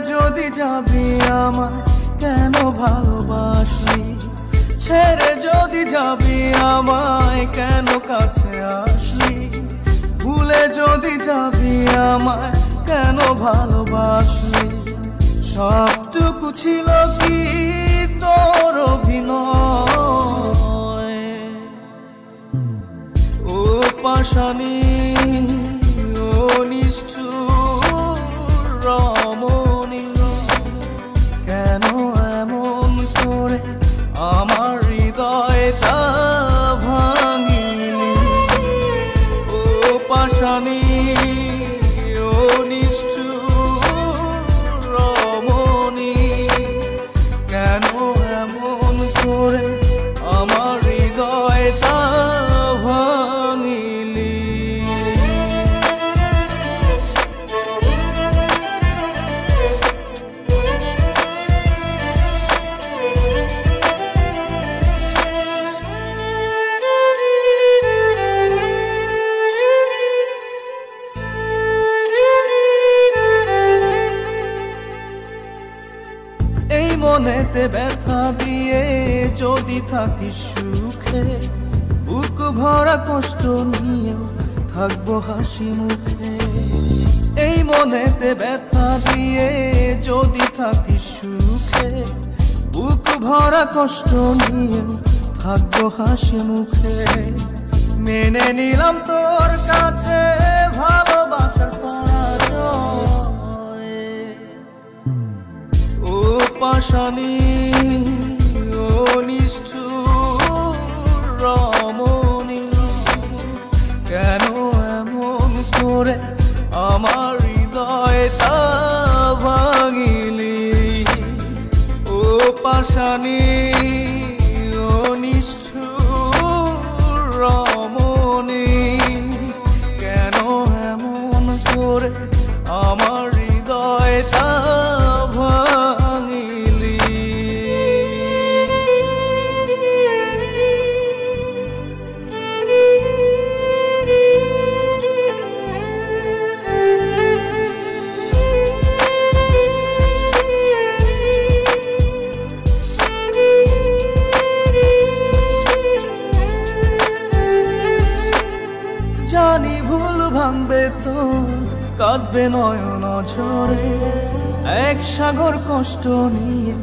যদি যাবি আমায় কেন ভালোবাসলি, ছেড়ে যদি যাবি আমায় কেন কাছে আসলি, ভুলে যদি যাবি আমায় কেন ভালোবাসলি। সবটুকু ছিল কি তোর অভিনয়, ও পাশানি ও নিষ্ঠুর রমণী, কেন এমন করে আমার হৃদয়টা ভাঙিলি। ও পাশানি ও নিষ্ঠুর রমণী, কেন এমন করে আমার হৃদয়টা ভাঙিলি। এই মনেতে ব্যথা দিয়ে যদি থাকিস সুখে, বুক ভরা কষ্ট নিয়েও থাকবো হাসি মুখে। এই মনেতে ব্যথা দিয়ে যদি থাকিস সুখে, বুক ভরা কষ্ট নিয়েও থাকবো হাসি মুখে। মেনে নিলাম তোর কাছে ভালোবাসার পরাজয়, ও পাশানি ও নিষ্ঠুর রমণী, কেন এমন করে আমার হৃদয়টা ভাঙিলি। ও পাশানি ও নিষ্ঠুর রমণী, কেন এমন করে আমার হৃদয়টা ভাঙিলি। জানি ভুল ভাঙবে তো কাঁদবে নয়ন ঝরে, এক সাগর কষ্ট নিয়ে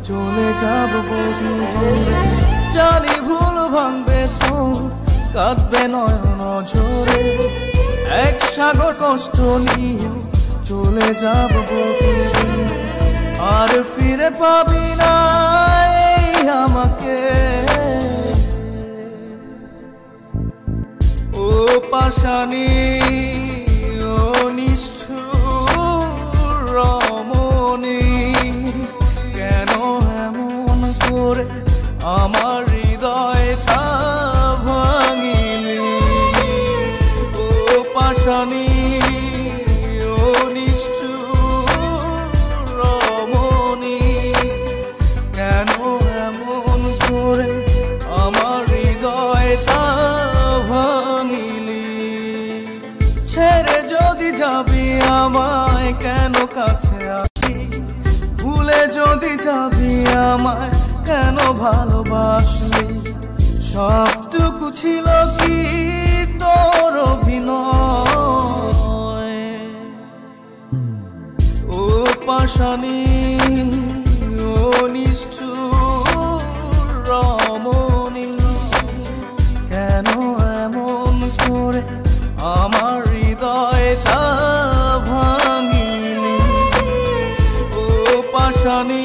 চলে যাব বহু দূরে। জানি ভুল ভাঙবে তো কাঁদবে নয়ন ঝরে, এক সাগর কষ্ট নিয়ে চলে যাব বহু দূরে। আর ফিরে পাবি না এই আমাকে, ও পাশানি ও নিষ্ঠুর রমণী, কেন এমন করে আমার হৃদয়টা ভাঙিলি। ও পাশানি ও নিষ্ঠুর রমণী, কেন এমন করে আমার হৃদয়টা ভাঙিলি। ছেড়ে যদি যাবি আমায় কেন কাছে আসি, ভুলে যদি যাবি আমায় কেন ভালোবাসলি। সবটুকু ছিল কি তোর অভিনয়, ও পাশানি ও নিষ্ঠুর রমণী, কেন এমন করে আমার হৃদয়টা ভাঙিলি। ও পাশানি